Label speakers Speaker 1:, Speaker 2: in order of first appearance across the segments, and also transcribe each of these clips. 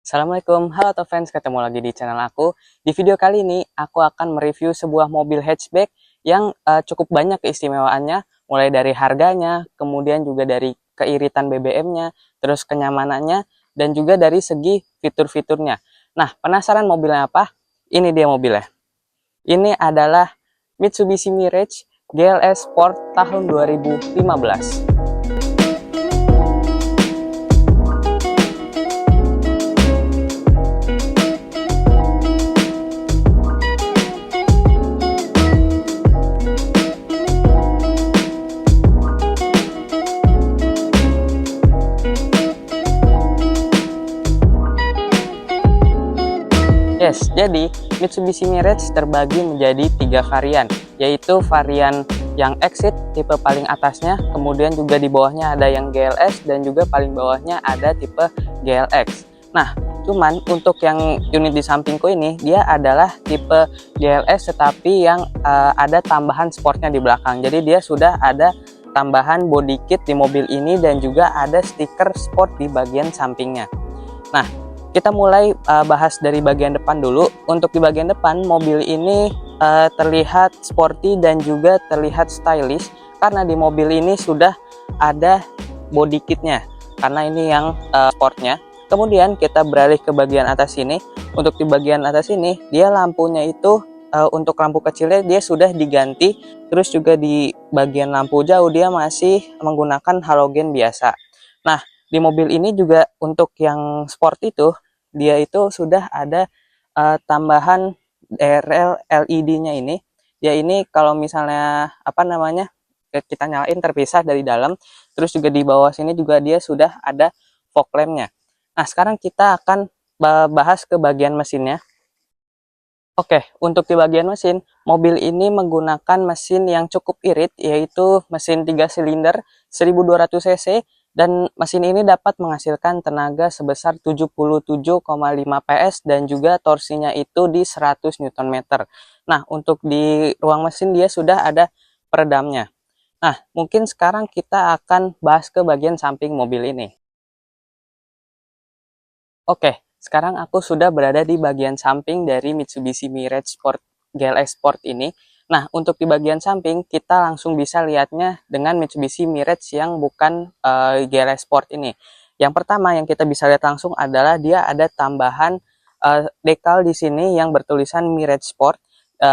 Speaker 1: Assalamualaikum, halo fans, ketemu lagi di channel aku. Di video kali ini, aku akan mereview sebuah mobil hatchback yang cukup banyak keistimewaannya, mulai dari harganya, kemudian juga dari keiritan BBM-nya, terus kenyamanannya, dan juga dari segi fitur-fiturnya. Nah, penasaran mobilnya apa? Ini dia mobilnya. Ini adalah Mitsubishi Mirage GLS Sport tahun 2015. Yes, jadi Mitsubishi Mirage terbagi menjadi 3 varian, yaitu varian yang Exit tipe paling atasnya, kemudian juga di bawahnya ada yang GLS, dan juga paling bawahnya ada tipe GLX. Nah, cuman untuk yang unit di sampingku ini, dia adalah tipe GLS tetapi yang ada tambahan sportnya di belakang. Jadi dia sudah ada tambahan body kit di mobil ini dan juga ada stiker sport di bagian sampingnya. Nah, kita mulai bahas dari bagian depan dulu. Untuk di bagian depan, mobil ini terlihat sporty dan juga terlihat stylish karena di mobil ini sudah ada body kitnya, karena ini yang sportnya. Kemudian kita beralih ke bagian atas sini. Untuk di bagian atas ini, dia lampunya itu untuk lampu kecilnya dia sudah diganti. Terus juga di bagian lampu jauh dia masih menggunakan halogen biasa. Nah, di mobil ini juga untuk yang sport itu, dia itu sudah ada tambahan DRL LED-nya ini. Ya ini kalau misalnya apa namanya kita nyalain terpisah dari dalam. Terus juga di bawah sini juga dia sudah ada fog lamp-nya. Nah, sekarang kita akan bahas ke bagian mesinnya. Oke, untuk di bagian mesin, mobil ini menggunakan mesin yang cukup irit, yaitu mesin 3 silinder 1200 cc, dan mesin ini dapat menghasilkan tenaga sebesar 77,5 PS dan juga torsinya itu di 100 Nm. Nah, untuk di ruang mesin dia sudah ada peredamnya. Nah, mungkin sekarang kita akan bahas ke bagian samping mobil ini. Oke, sekarang aku sudah berada di bagian samping dari Mitsubishi Mirage Sport GLS Sport ini. Nah, untuk di bagian samping, kita langsung bisa lihatnya dengan Mitsubishi Mirage yang bukan GLS Sport ini. Yang pertama yang kita bisa lihat langsung adalah dia ada tambahan dekal di sini yang bertulisan Mirage Sport,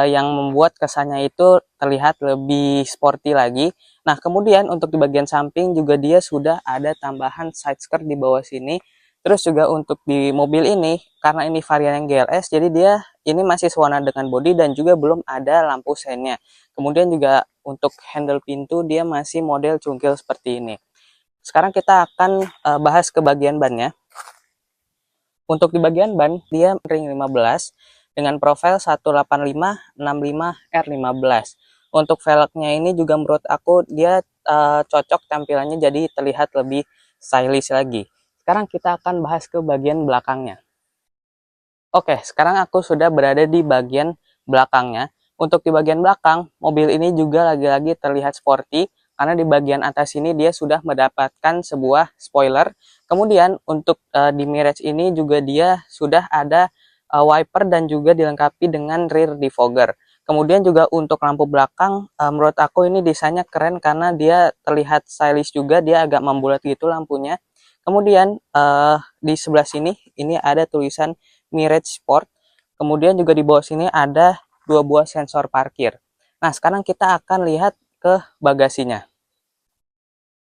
Speaker 1: yang membuat kesannya itu terlihat lebih sporty lagi. Nah, kemudian untuk di bagian samping juga dia sudah ada tambahan side skirt di bawah sini. Terus juga untuk di mobil ini, karena ini varian yang GLS, jadi dia ini masih sewarna dengan bodi dan juga belum ada lampu seinnya. Kemudian juga untuk handle pintu dia masih model cungkil seperti ini. Sekarang kita akan bahas ke bagian bannya. Untuk di bagian ban, dia ring 15 dengan profil 185/65R15. Untuk velgnya ini juga menurut aku dia cocok tampilannya, jadi terlihat lebih stylish lagi. Sekarang kita akan bahas ke bagian belakangnya. Oke, sekarang aku sudah berada di bagian belakangnya. Untuk di bagian belakang, mobil ini juga lagi-lagi terlihat sporty, karena di bagian atas ini dia sudah mendapatkan sebuah spoiler. Kemudian untuk di Mirage ini juga dia sudah ada wiper dan juga dilengkapi dengan rear defogger. Kemudian juga untuk lampu belakang, menurut aku ini desainnya keren karena dia terlihat stylish juga, dia agak membulat gitu lampunya. Kemudian di sebelah sini ini ada tulisan Mirage Sport. Kemudian juga di bawah sini ada 2 buah sensor parkir. Nah, sekarang kita akan lihat ke bagasinya.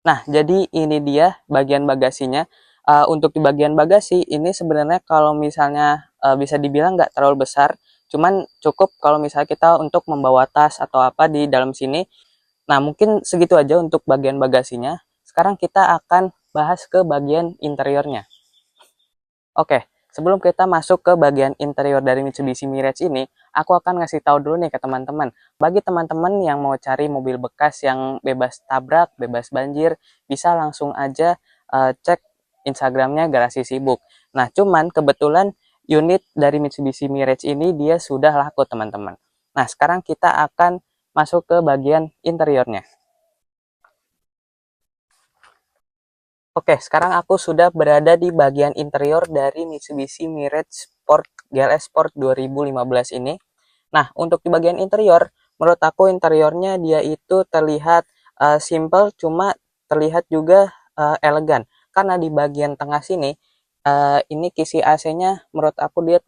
Speaker 1: Nah, jadi ini dia bagian bagasinya. Untuk di bagian bagasi ini sebenarnya kalau misalnya bisa dibilang nggak terlalu besar, cuman cukup kalau misalnya kita untuk membawa tas atau apa di dalam sini. Nah, mungkin segitu aja untuk bagian bagasinya. Sekarang kita akan bahas ke bagian interiornya. Oke, sebelum kita masuk ke bagian interior dari Mitsubishi Mirage ini, aku akan ngasih tahu dulu nih ke teman-teman. Bagi teman-teman yang mau cari mobil bekas yang bebas tabrak, bebas banjir, bisa langsung aja cek Instagramnya Garasi Sibuk. Nah, cuman kebetulan unit dari Mitsubishi Mirage ini dia sudah laku, teman-teman. Nah, sekarang kita akan masuk ke bagian interiornya. Oke, sekarang aku sudah berada di bagian interior dari Mitsubishi Mirage Sport GLS Sport 2015 ini. Nah, untuk di bagian interior, menurut aku interiornya dia itu terlihat simple, cuma terlihat juga elegan. Karena di bagian tengah sini, ini kisi AC-nya menurut aku dia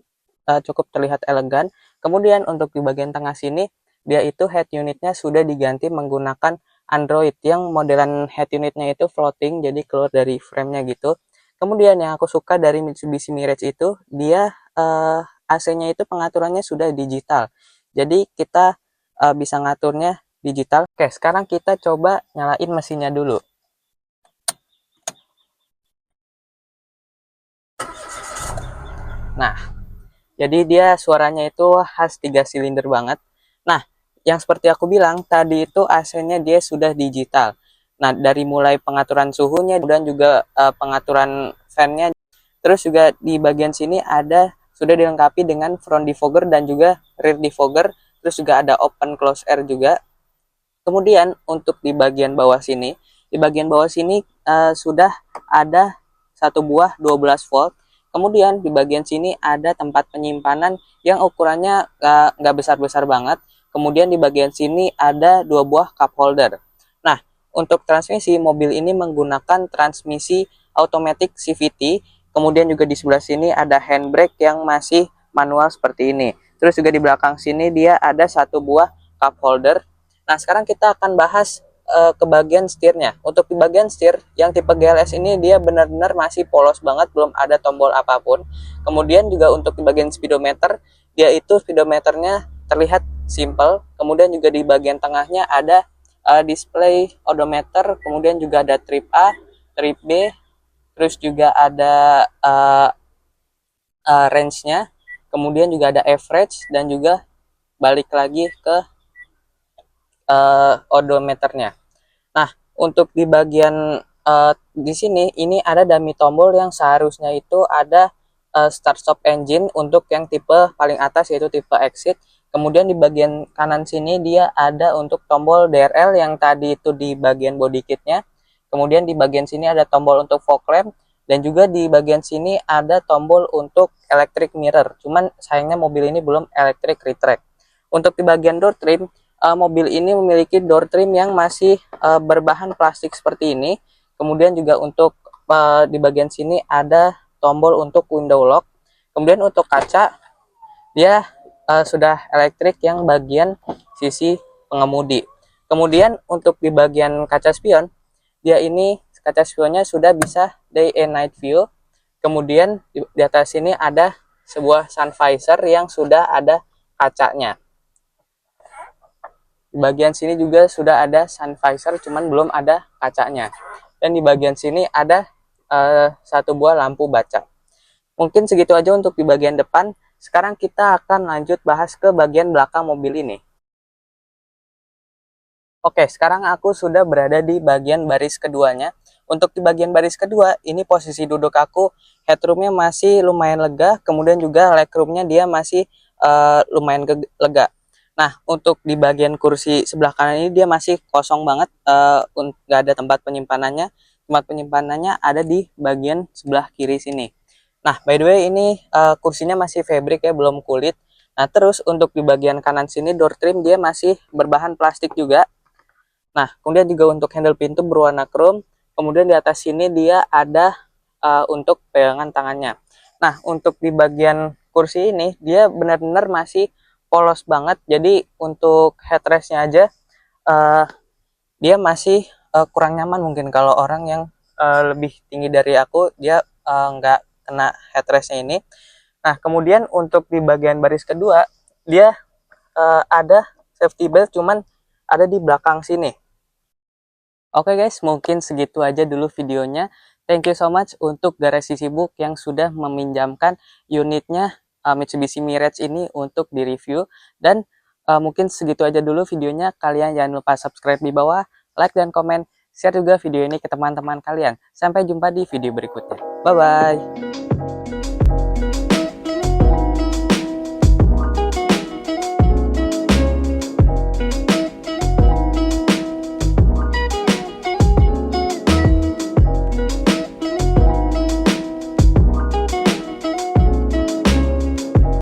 Speaker 1: cukup terlihat elegan. Kemudian untuk di bagian tengah sini, dia itu head unitnya sudah diganti menggunakan Android yang modelan head unitnya itu floating, jadi keluar dari framenya gitu. Kemudian yang aku suka dari Mitsubishi Mirage itu, dia AC-nya itu pengaturannya sudah digital. Jadi kita bisa ngaturnya digital. Oke, sekarang kita coba nyalain mesinnya dulu. Nah, jadi dia suaranya itu khas 3 silinder banget. Nah, yang seperti aku bilang tadi itu AC-nya dia sudah digital. Nah, dari mulai pengaturan suhunya dan juga pengaturan fan-nya. Terus juga di bagian sini ada sudah dilengkapi dengan front defogger dan juga rear defogger. Terus juga ada open close air juga. Kemudian untuk di bagian bawah sini, sudah ada satu buah 12 volt. Kemudian di bagian sini ada tempat penyimpanan yang ukurannya nggak besar-besar banget. Kemudian di bagian sini ada dua buah cup holder. Nah, untuk transmisi mobil ini menggunakan transmisi automatic CVT. Kemudian juga di sebelah sini ada handbrake yang masih manual seperti ini. Terus juga di belakang sini dia ada satu buah cup holder. Nah, sekarang kita akan bahas ke bagian setirnya. Untuk di bagian setir yang tipe GLS ini dia benar-benar masih polos banget, belum ada tombol apapun. Kemudian juga untuk di bagian speedometer, dia itu speedometernya terlihat simple. Kemudian juga di bagian tengahnya ada display odometer, kemudian juga ada trip A, trip B, terus juga ada range-nya, kemudian juga ada average dan juga balik lagi ke odometernya. Nah, untuk di bagian di sini ini ada dummy tombol yang seharusnya itu ada start stop engine untuk yang tipe paling atas yaitu tipe exit. Kemudian di bagian kanan sini dia ada untuk tombol DRL yang tadi itu di bagian body kitnya. Kemudian di bagian sini ada tombol untuk fog lamp dan juga di bagian sini ada tombol untuk electric mirror. Cuman sayangnya mobil ini belum electric retract. Untuk di bagian door trim, mobil ini memiliki door trim yang masih berbahan plastik seperti ini. Kemudian juga untuk di bagian sini ada tombol untuk window lock. Kemudian untuk kaca dia sudah elektrik yang bagian sisi pengemudi. Kemudian untuk di bagian kaca spion, dia ini kaca spionnya sudah bisa day and night view. Kemudian di atas sini ada sebuah sun visor yang sudah ada kacanya. Di bagian sini juga sudah ada sun visor, cuman belum ada kacanya. Dan di bagian sini ada satu buah lampu baca. Mungkin segitu aja untuk di bagian depan. Sekarang kita akan lanjut bahas ke bagian belakang mobil ini. Oke, sekarang aku sudah berada di bagian baris keduanya. Untuk di bagian baris kedua, ini posisi duduk aku, headroomnya masih lumayan lega, kemudian juga legroomnya dia masih lumayan lega. Nah, untuk di bagian kursi sebelah kanan ini dia masih kosong banget, nggak ada tempat penyimpanannya. Tempat penyimpanannya ada di bagian sebelah kiri sini. Nah, by the way ini kursinya masih fabric ya, belum kulit. Nah, terus untuk di bagian kanan sini door trim dia masih berbahan plastik juga. Nah, kemudian juga untuk handle pintu berwarna chrome. Kemudian di atas sini dia ada untuk pegangan tangannya. Nah, untuk di bagian kursi ini dia benar-benar masih polos banget. Jadi untuk headrestnya aja uh, dia masih kurang nyaman mungkin kalau orang yang lebih tinggi dari aku dia nggak kena headrestnya ini. Nah, kemudian untuk di bagian baris kedua dia ada safety belt, cuman ada di belakang sini. Oke guys, mungkin segitu aja dulu videonya. Thank you so much untuk Garasi Sibuk yang sudah meminjamkan unitnya Mitsubishi Mirage ini untuk direview. Dan mungkin segitu aja dulu videonya. Kalian jangan lupa subscribe di bawah, like dan komen, share juga video ini ke teman-teman kalian. Sampai jumpa di video berikutnya. Bye-bye.